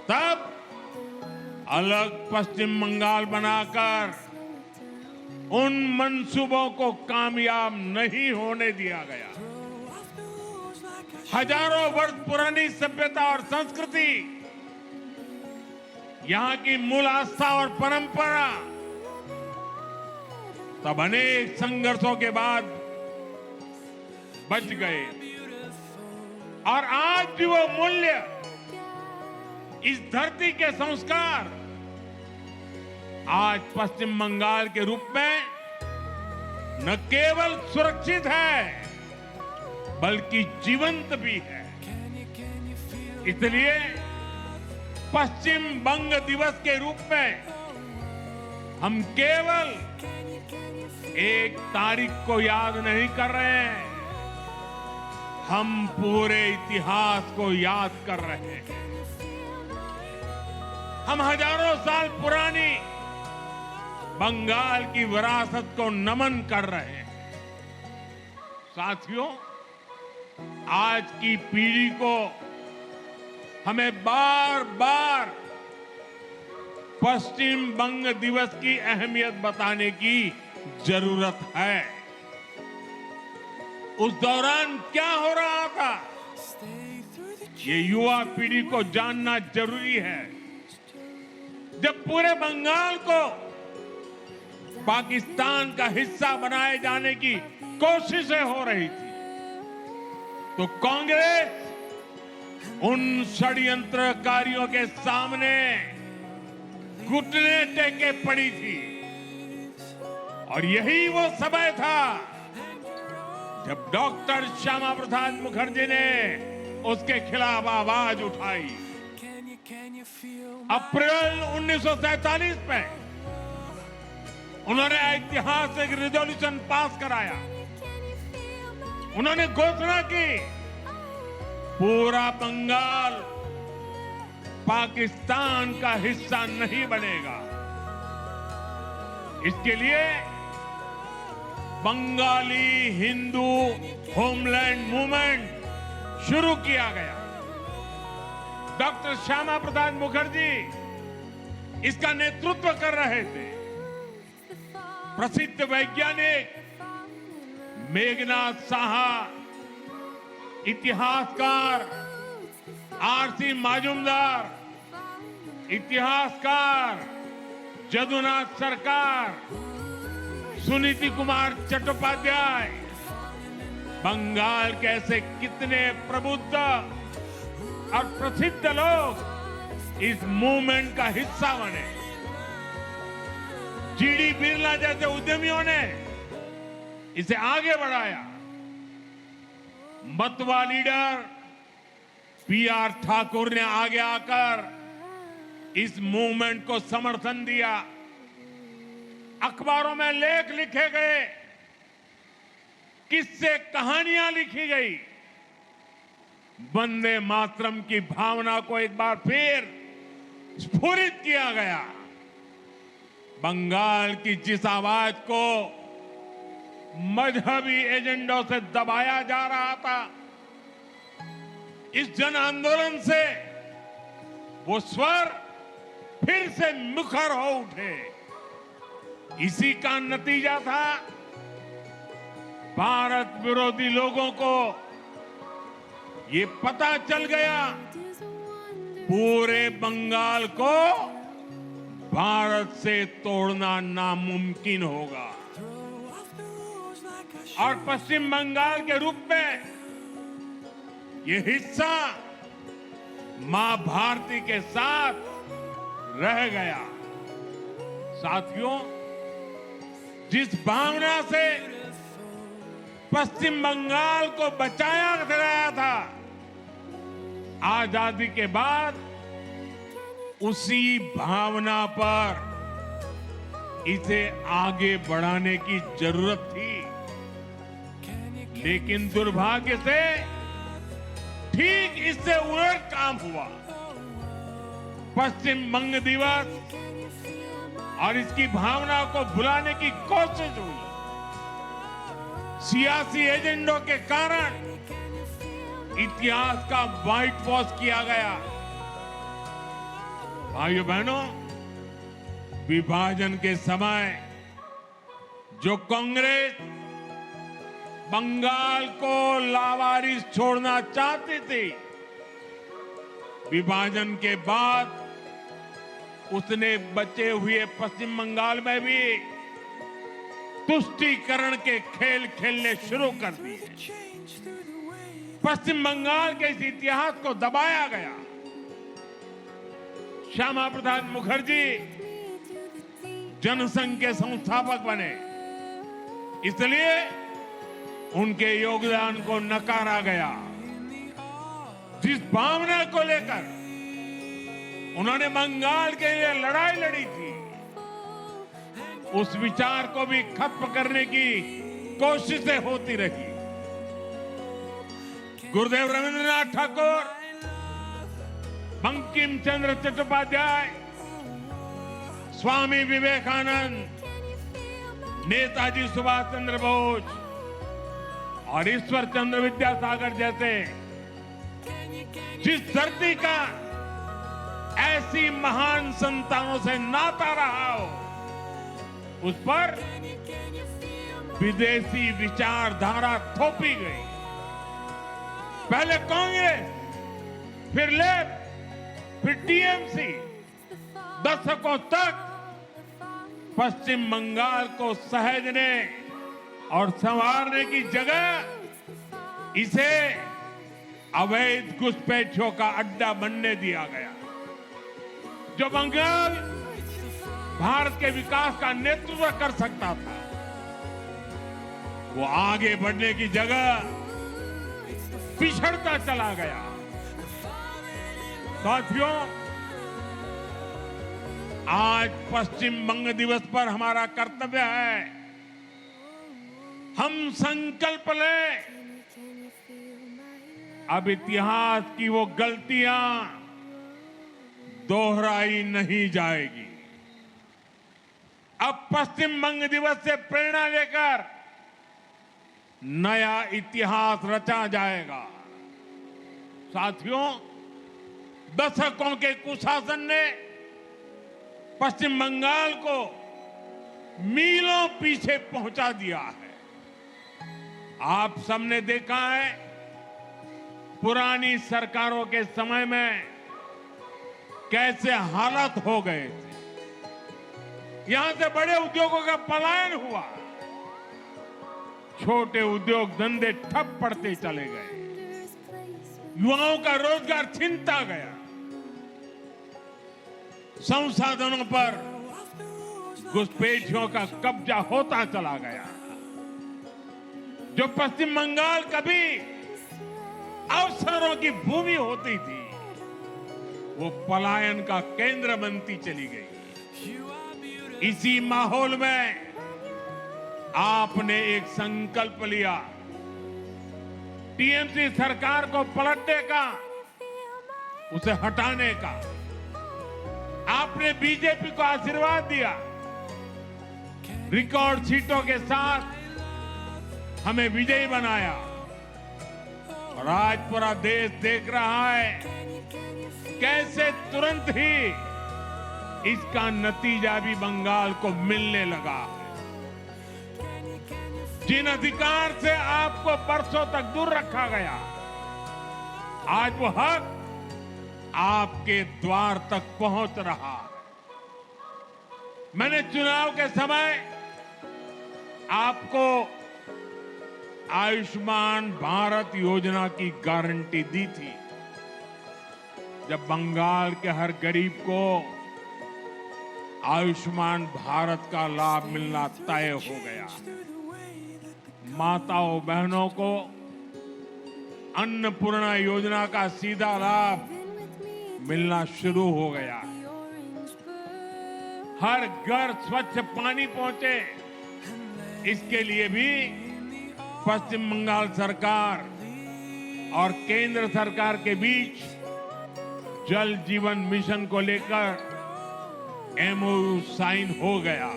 तब अलग पश्चिम बंगाल बनाकर उन मंसूबों को कामयाब नहीं होने दिया गया। हजारों वर्ष पुरानी सभ्यता और संस्कृति, यहां की मूल आस्था और परंपरा तब अनेक संघर्षों के बाद बच गए, और आज भी वो मूल्य, इस धरती के संस्कार आज पश्चिम बंगाल के रूप में न केवल सुरक्षित है बल्कि जीवंत भी है। इसलिए पश्चिम बंग दिवस के रूप में हम केवल एक तारीख को याद नहीं कर रहे हैं, हम पूरे इतिहास को याद कर रहे हैं। हम हजारों साल पुरानी बंगाल की विरासत को नमन कर रहे हैं। साथियों, आज की पीढ़ी को हमें बार बार पश्चिम बंग दिवस की अहमियत बताने की जरूरत है। उस दौरान क्या हो रहा था, ये युवा पीढ़ी को जानना जरूरी है। जब पूरे बंगाल को पाकिस्तान का हिस्सा बनाए जाने की कोशिशें हो रही थी, तो कांग्रेस उन षड्यंत्रकारियों के सामने घुटने टेके पड़ी थी। और यही वो समय था जब डॉक्टर श्यामा प्रसाद मुखर्जी ने उसके खिलाफ आवाज उठाई। अप्रैल 1947 में उन्होंने ऐतिहासिक रिजोल्यूशन पास कराया। उन्होंने घोषणा की, पूरा बंगाल पाकिस्तान का हिस्सा नहीं बनेगा। इसके लिए बंगाली हिंदू होमलैंड मूवमेंट शुरू किया गया। डॉक्टर श्यामा प्रसाद मुखर्जी इसका नेतृत्व कर रहे थे। प्रसिद्ध वैज्ञानिक मेघनाथ साहा, इतिहासकार आरसी माजुमदार, इतिहासकार जदुनाथ सरकार, सुनीति कुमार चट्टोपाध्याय, बंगाल के ऐसे कितने प्रबुद्ध और प्रसिद्ध लोग इस मूवमेंट का हिस्सा बने। जीडी बिरला जैसे उद्यमियों ने इसे आगे बढ़ाया। मतवा लीडर पीआर ठाकुर ने आगे आकर इस मूवमेंट को समर्थन दिया। अखबारों में लेख लिखे गए, किस्से कहानियां लिखी गई। वंदे मातरम की भावना को एक बार फिर स्फुरित किया गया। बंगाल की जिस आवाज को मजहबी एजेंडों से दबाया जा रहा था, इस जन आंदोलन से वो स्वर फिर से मुखर हो उठे। इसी का नतीजा था भारत विरोधी लोगों को ये पता चल गया, पूरे बंगाल को भारत से तोड़ना नामुमकिन होगा। और पश्चिम बंगाल के रूप में ये हिस्सा मां भारती के साथ रह गया। साथियों, जिस भावना से पश्चिम बंगाल को बचाया गया था, आजादी के बाद उसी भावना पर इसे आगे बढ़ाने की जरूरत थी। लेकिन दुर्भाग्य से ठीक इससे उलट काम हुआ। पश्चिम बंग दिवस और इसकी भावना को भुलाने की कोशिश हुई। सियासी एजेंडों के कारण इतिहास का व्हाइट वॉश किया गया। भाइयों बहनों, विभाजन के समय जो कांग्रेस बंगाल को लावारिस छोड़ना चाहती थी, विभाजन के बाद उसने बचे हुए पश्चिम बंगाल में भी तुष्टीकरण के खेल खेलने शुरू कर दिए। पश्चिम बंगाल के इस इतिहास को दबाया गया। श्यामा प्रसाद मुखर्जी जनसंघ के संस्थापक बने, इसलिए उनके योगदान को नकारा गया। जिस भावना को लेकर उन्होंने बंगाल के लिए लड़ाई लड़ी थी, उस विचार को भी खत्म करने की कोशिशें होती रही। गुरुदेव रविंद्रनाथ ठाकुर, बंकिम चंद्र चट्टोपाध्याय, स्वामी विवेकानंद, नेताजी सुभाष चंद्र बोस और ईश्वर चंद्र विद्यासागर जैसे जिस धरती का ऐसी महान संतानों से नाता रहा हो, उस पर विदेशी विचारधारा थोपी गई। पहले कांग्रेस, फिर लेफ्ट, फिर टीएमसी, दशकों तक पश्चिम बंगाल को सहेजने और संवारने की जगह इसे अवैध घुसपैठियों का अड्डा बनने दिया गया। जो बंगाल भारत के विकास का नेतृत्व कर सकता था, वो आगे बढ़ने की जगह पिछड़ता चला गया। साथियों, आज पश्चिम बंग दिवस पर हमारा कर्तव्य है, हम संकल्प लें, अब इतिहास की वो गलतियां दोहराई नहीं जाएगी। अब पश्चिम बंग दिवस से प्रेरणा लेकर नया इतिहास रचा जाएगा। साथियों, दशकों के कुशासन ने पश्चिम बंगाल को मीलों पीछे पहुंचा दिया है। आप सबने देखा है, पुरानी सरकारों के समय में कैसे हालात हो गए थे। यहां से बड़े उद्योगों का पलायन हुआ, छोटे उद्योग धंधे ठप पड़ते चले गए, युवाओं का रोजगार छीनता गया, संसाधनों पर घुसपैठियों का कब्जा होता चला गया। जो पश्चिम बंगाल कभी अवसरों की भूमि होती थी, वो पलायन का केंद्र बनती चली गई। इसी माहौल में आपने एक संकल्प लिया, टीएमसी सरकार को पलटने का, उसे हटाने का। आपने बीजेपी को आशीर्वाद दिया, रिकॉर्ड सीटों के साथ हमें विजयी बनाया, और आज पूरा देश देख रहा है कैसे तुरंत ही इसका नतीजा भी बंगाल को मिलने लगा है। जिन अधिकार से आपको बरसों तक दूर रखा गया, आज वो हक आपके द्वार तक पहुंच रहा है। मैंने चुनाव के समय आपको आयुष्मान भारत योजना की गारंटी दी थी, जब बंगाल के हर गरीब को आयुष्मान भारत का लाभ मिलना तय हो गया। माताओं बहनों को अन्नपूर्णा योजना का सीधा लाभ मिलना शुरू हो गया। हर घर स्वच्छ पानी पहुंचे, इसके लिए भी पश्चिम बंगाल सरकार और केंद्र सरकार के बीच जल जीवन मिशन को लेकर एमओयू साइन हो गया।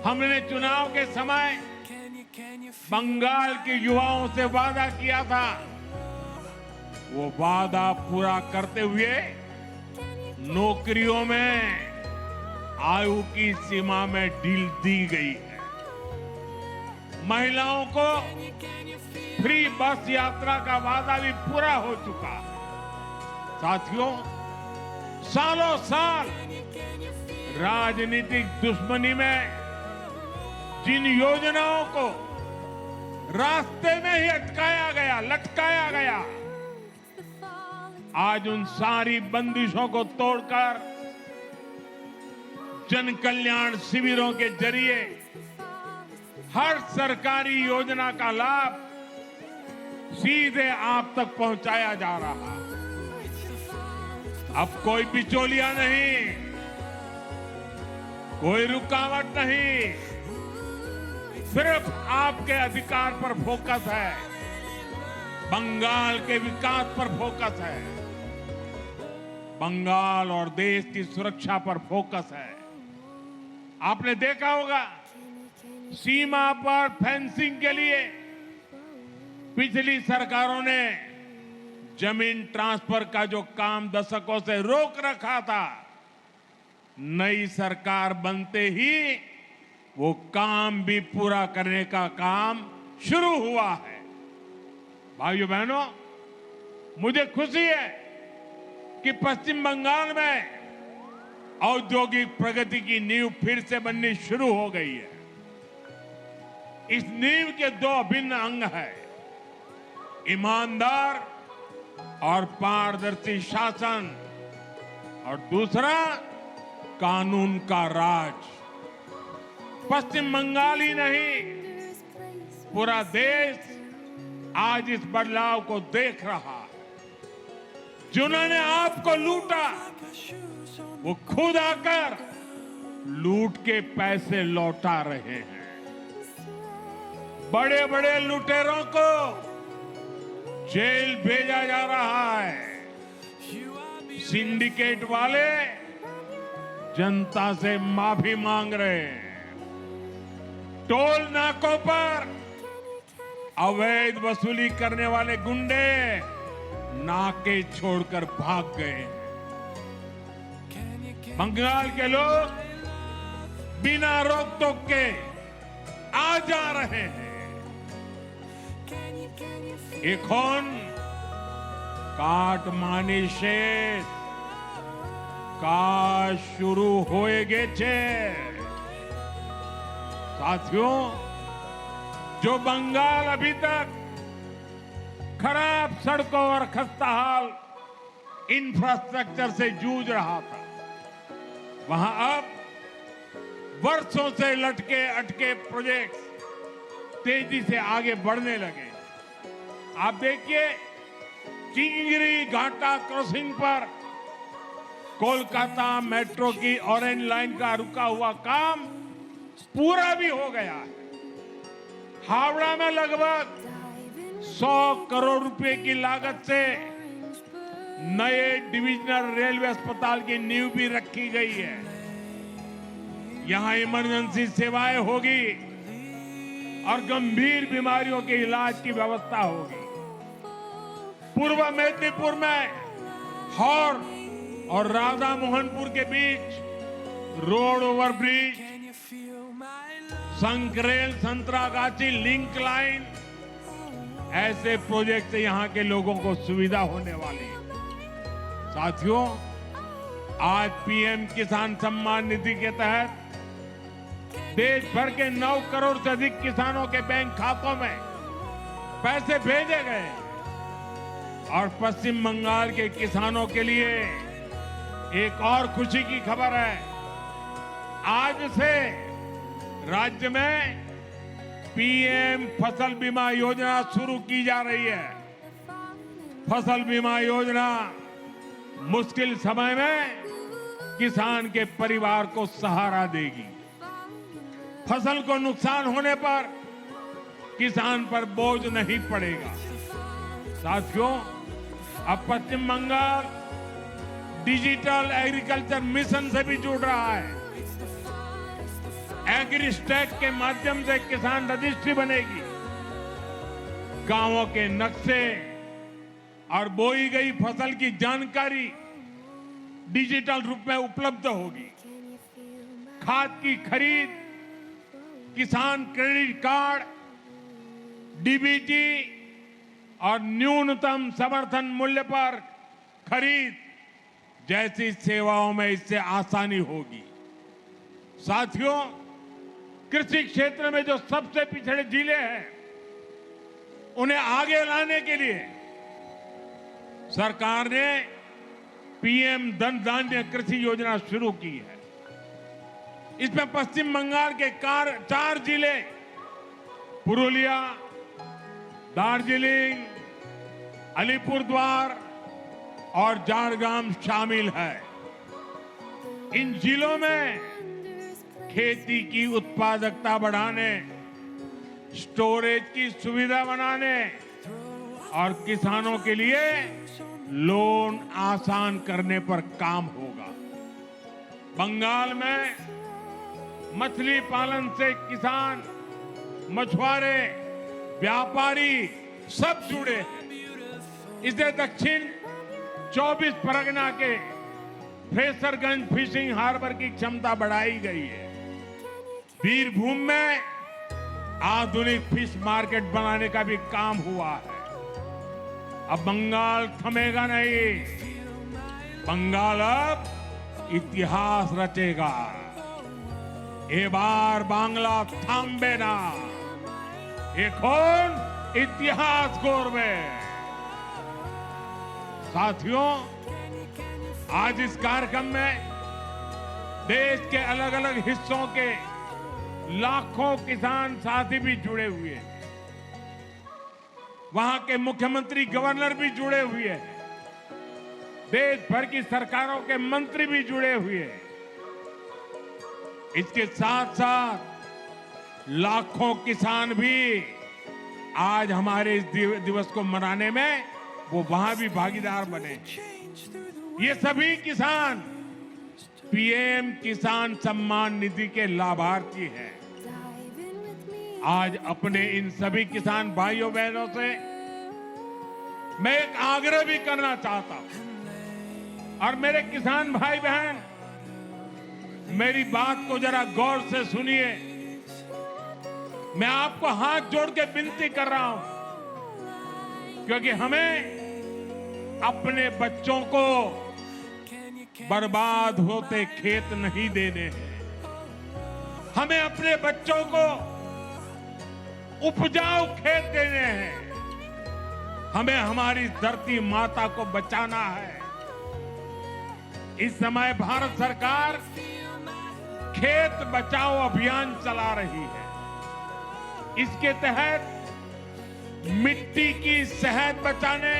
हमने चुनाव के समय बंगाल के युवाओं से वादा किया था, वो वादा पूरा करते हुए नौकरियों में आयु की सीमा में ढील दी गई है। महिलाओं को फ्री बस यात्रा का वादा भी पूरा हो चुका है। साथियों, सालों साल राजनीतिक दुश्मनी में जिन योजनाओं को रास्ते में ही अटकाया गया, लटकाया गया, आज उन सारी बंदिशों को तोड़कर जन कल्याण शिविरों के जरिए हर सरकारी योजना का लाभ सीधे आप तक पहुंचाया जा रहा है। अब कोई बिचौलिया नहीं, कोई रुकावट नहीं, सिर्फ आपके अधिकार पर फोकस है, बंगाल के विकास पर फोकस है, बंगाल और देश की सुरक्षा पर फोकस है। आपने देखा होगा सीमा पर फेंसिंग के लिए पिछली सरकारों ने जमीन ट्रांसफर का जो काम दशकों से रोक रखा था, नई सरकार बनते ही वो काम भी पूरा करने का काम शुरू हुआ है। भाइयों बहनों, मुझे खुशी है कि पश्चिम बंगाल में औद्योगिक प्रगति की नींव फिर से बननी शुरू हो गई है। इस नींव के दो अभिन्न अंग हैं, ईमानदार और पारदर्शी शासन, और दूसरा कानून का राज। पश्चिम बंगाल ही नहीं, पूरा देश आज इस बदलाव को देख रहा है। जिन्होंने आपको लूटा वो खुद आकर लूट के पैसे लौटा रहे हैं। बड़े बड़े लुटेरों को जेल भेजा जा रहा है। सिंडिकेट वाले जनता से माफी मांग रहे हैं। टोल नाकों पर अवैध वसूली करने वाले गुंडे नाके छोड़कर भाग गए। बंगाल के लोग बिना रोक टोक के आ जा रहे हैं। এখন কাটমানি শেষ, কাজ शुरू হয়ে গেছে। साथियों, जो बंगाल अभी तक खराब सड़कों और खस्ताहाल इंफ्रास्ट्रक्चर से जूझ रहा था, वहां अब वर्षों से लटके अटके प्रोजेक्ट्स तेजी से आगे बढ़ने लगे। आप देखिए, चिंगरी घाटा क्रॉसिंग पर कोलकाता मेट्रो की ऑरेंज लाइन का रुका हुआ काम पूरा भी हो गया है। हावड़ा में लगभग 100 करोड़ रुपए की लागत से नए डिविजनल रेलवे अस्पताल की नींव भी रखी गई है। यहां इमरजेंसी सेवाएं होगी और गंभीर बीमारियों के इलाज की व्यवस्था होगी। पूर्व मेदिनीपुर में हौर और राधा मोहनपुर के बीच road overbridge, Sankrail Santragachi link line, ऐसे प्रोजेक्ट से यहां के लोगों को सुविधा होने वाली है। साथियों, आज पीएम किसान सम्मान निधि के तहत देश भर के 9 करोड़ से अधिक किसानों के बैंक खातों में पैसे भेजे गए और पश्चिम बंगाल के किसानों के लिए एक और खुशी की खबर है। आज से राज्य में पीएम फसल बीमा योजना शुरू की जा रही है। फसल बीमा योजना मुश्किल समय में किसान के परिवार को सहारा देगी। फसल को नुकसान होने पर किसान पर बोझ नहीं पड़ेगा। साथियों, अब पश्चिम बंगाल डिजिटल एग्रीकल्चर मिशन से भी जुड़ रहा है। एग्रीस्टैक के माध्यम से किसान रजिस्ट्री बनेगी, गांवों के नक्शे और बोई गई फसल की जानकारी डिजिटल रूप में उपलब्ध होगी। खाद की खरीद, किसान क्रेडिट कार्ड डीबीटी और न्यूनतम समर्थन मूल्य पर खरीद जैसी सेवाओं में इससे आसानी होगी। साथियों, कृषि क्षेत्र में जो सबसे पिछड़े जिले हैं उन्हें आगे लाने के लिए सरकार ने पीएम धन धान्य कृषि योजना शुरू की है। इसमें पश्चिम बंगाल के 4 जिले पुरुलिया, दार्जिलिंग, अलीपुरद्वार और झारग्राम शामिल है। इन जिलों में खेती की उत्पादकता बढ़ाने, स्टोरेज की सुविधा बनाने और किसानों के लिए लोन आसान करने पर काम होगा। बंगाल में मछली पालन से किसान, मछुआरे, व्यापारी सब जुड़े हैं। इससे दक्षिण 24 परगना के फ्रेसरगंज फिशिंग हार्बर की क्षमता बढ़ाई गई है। बीरभूम में आधुनिक फिश मार्केट बनाने का भी काम हुआ है। अब बंगाल थमेगा नहीं, बंगाल अब इतिहास रचेगा। ये बार बांग्ला थाम्बे ना, এখন इतिहास गौरवे। साथियों, आज इस कार्यक्रम में देश के अलग अलग हिस्सों के लाखों किसान साथी भी जुड़े हुए हैं। वहां के मुख्यमंत्री, गवर्नर भी जुड़े हुए हैं। देश भर की सरकारों के मंत्री भी जुड़े हुए हैं। इसके साथ साथ लाखों किसान भी आज हमारे इस दिवस को मनाने में वो वहां भी भागीदार बने। ये सभी किसान पीएम किसान सम्मान निधि के लाभार्थी हैं। आज अपने इन सभी किसान भाइयों बहनों से मैं एक आग्रह भी करना चाहता हूं। और मेरे किसान भाई बहन, मेरी बात को जरा गौर से सुनिए। मैं आपको हाथ जोड़ के विनती कर रहा हूं, क्योंकि हमें अपने बच्चों को बर्बाद होते खेत नहीं देने हैं। हमें अपने बच्चों को उपजाऊ खेत देने हैं। हमें हमारी धरती माता को बचाना है। इस समय भारत सरकार खेत बचाओ अभियान चला रही है। इसके तहत मिट्टी की सेहत बचाने,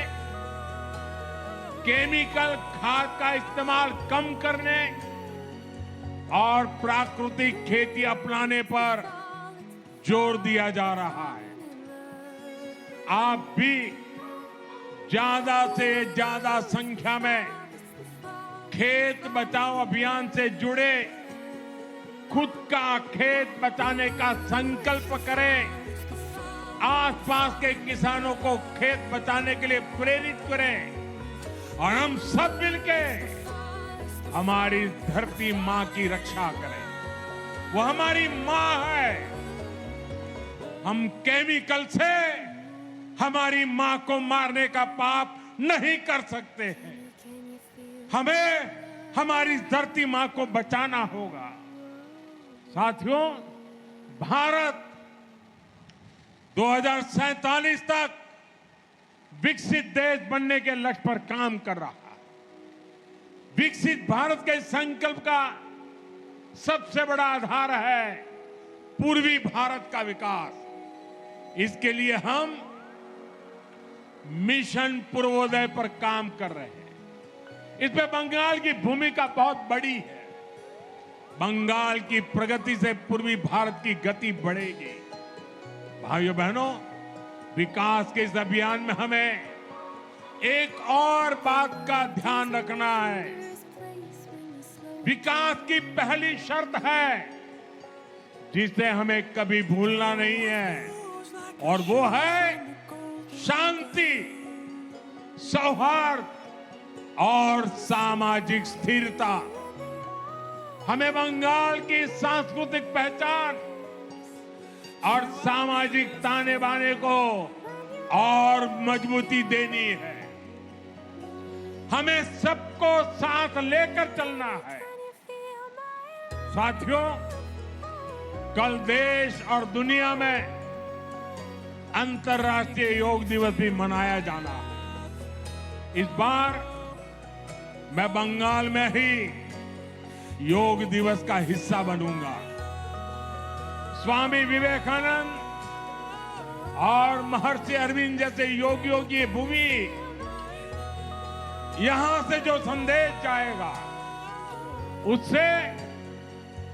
केमिकल खाद का इस्तेमाल कम करने और प्राकृतिक खेती अपनाने पर जोर दिया जा रहा है। आप भी ज्यादा से ज्यादा संख्या में खेत बचाओ अभियान से जुड़े, खुद का खेत बचाने का संकल्प करें। आसपास के किसानों को खेत बचाने के लिए प्रेरित करें और हम सब मिलके हमारी धरती मां की रक्षा करें। वो हमारी मां है। हम केमिकल से हमारी मां को मारने का पाप नहीं कर सकते हैं। हमें हमारी धरती मां को बचाना होगा। साथियों, भारत 2047 तक विकसित देश बनने के लक्ष्य पर काम कर रहा है। विकसित भारत के संकल्प का सबसे बड़ा आधार है पूर्वी भारत का विकास। इसके लिए हम मिशन पूर्वोदय पर काम कर रहे हैं। इसमें बंगाल की भूमिका बहुत बड़ी है। बंगाल की प्रगति से पूर्वी भारत की गति बढ़ेगी। भाइयों बहनों, विकास के इस अभियान में हमें एक और बात का ध्यान रखना है। विकास की पहली शर्त है जिसे हमें कभी भूलना नहीं है, और वो है शांति, सौहार्द और सामाजिक स्थिरता। हमें बंगाल की सांस्कृतिक पहचान और सामाजिक ताने बाने को और मजबूती देनी है। हमें सबको साथ लेकर चलना है। साथियों, कल देश और दुनिया में अंतर्राष्ट्रीय योग दिवस भी मनाया जाना है। इस बार मैं बंगाल में ही योग दिवस का हिस्सा बनूंगा। स्वामी विवेकानंद और महर्षि अरविंद जैसे योगियों की भूमि, यहां से जो संदेश जाएगा उससे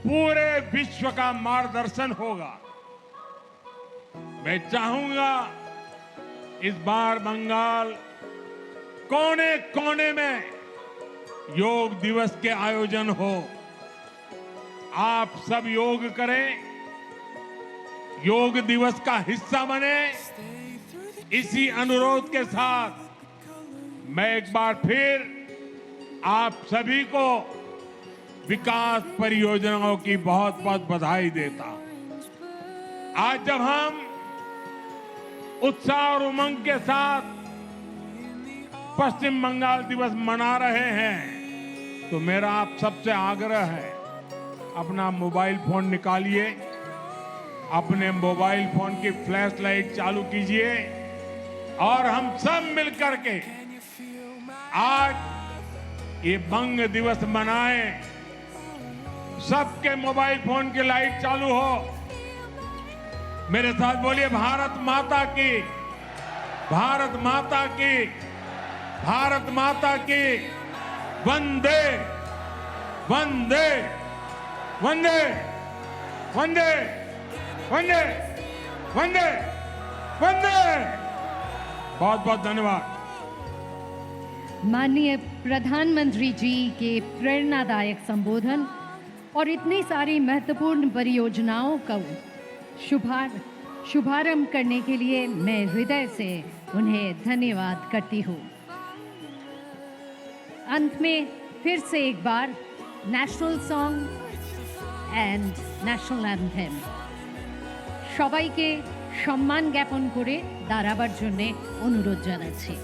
पूरे विश्व का मार्गदर्शन होगा। मैं चाहूंगा इस बार बंगाल कोने कोने में योग दिवस के आयोजन हो। आप सब योग करें, योग दिवस का हिस्सा बने। इसी अनुरोध के साथ मैं एक बार फिर आप सभी को विकास परियोजनाओं की बहुत बहुत बधाई देता हूं। आज जब हम उत्साह और उमंग के साथ पश्चिम बंगाल दिवस मना रहे हैं, तो मेरा आप सबसे आग्रह है, अपना मोबाइल फोन निकालिए, अपने मोबाइल फोन की फ्लैश लाइट चालू कीजिए और हम सब मिलकर के आज ये बंग दिवस मनाएं। सबके मोबाइल फोन की लाइट चालू हो। मेरे साथ बोलिए, भारत माता की, भारत माता की, भारत माता की, वंदे वंदे वंदे वंदे वंदे वंदे वंदे। बहुत बहुत धन्यवाद। माननीय प्रधानमंत्री जी के प्रेरणादायक संबोधन और इतनी सारी महत्वपूर्ण परियोजनाओं का शुभारंभ करने के लिए मैं हृदय से उन्हें धन्यवाद करती हूँ। अंत में फिर से एक बार national song and national anthem সবাইকে সম্মান জ্ঞাপন করে দাঁড়াবার জন্য অনুরোধ জানাচ্ছি।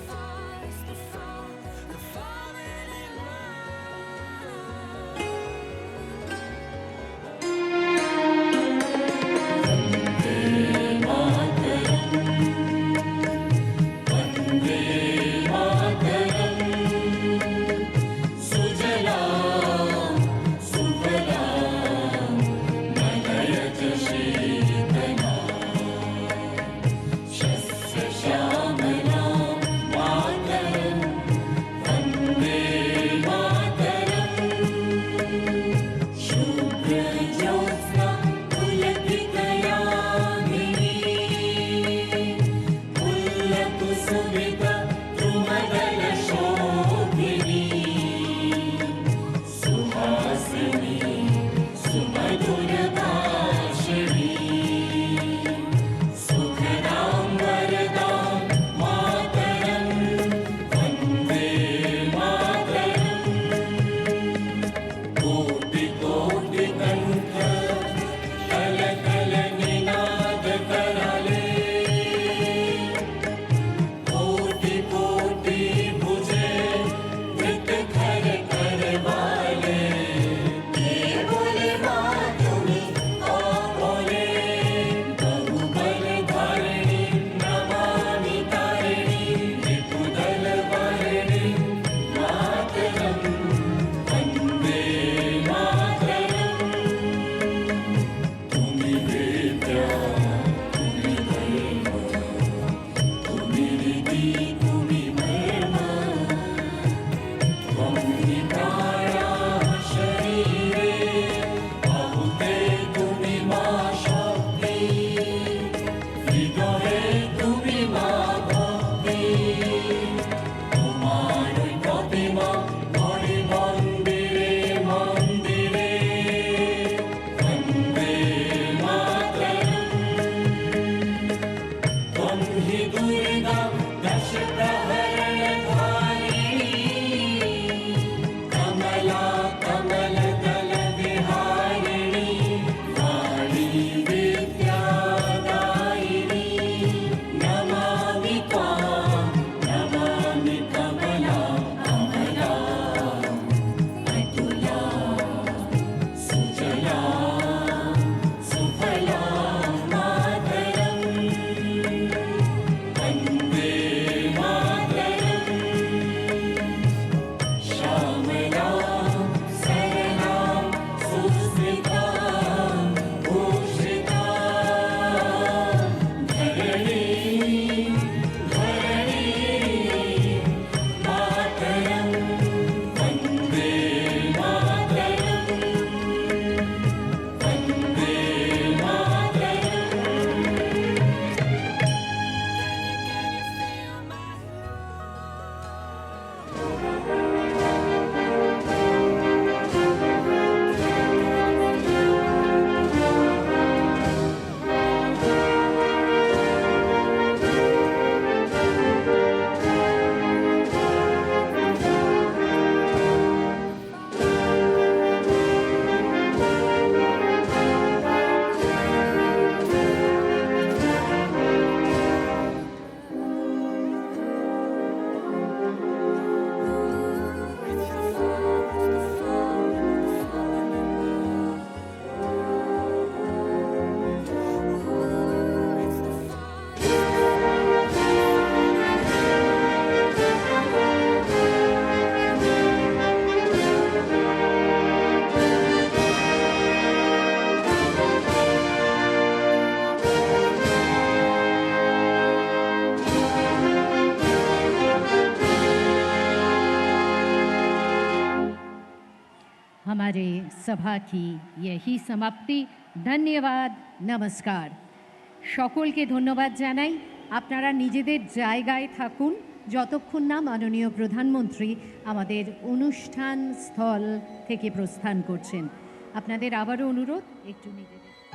श्यामला हमारे सभा की यही समाप्ति। धन्यवाद, नमस्कार। সকলকে ধন্যবাদ জানাই। আপনারা নিজেদের জায়গায় থাকুন যতক্ষণ না মাননীয় প্রধানমন্ত্রী আমাদের অনুষ্ঠান স্থল থেকে প্রস্থান করছেন। আপনাদের আবারও অনুরোধ একটু নিজেদের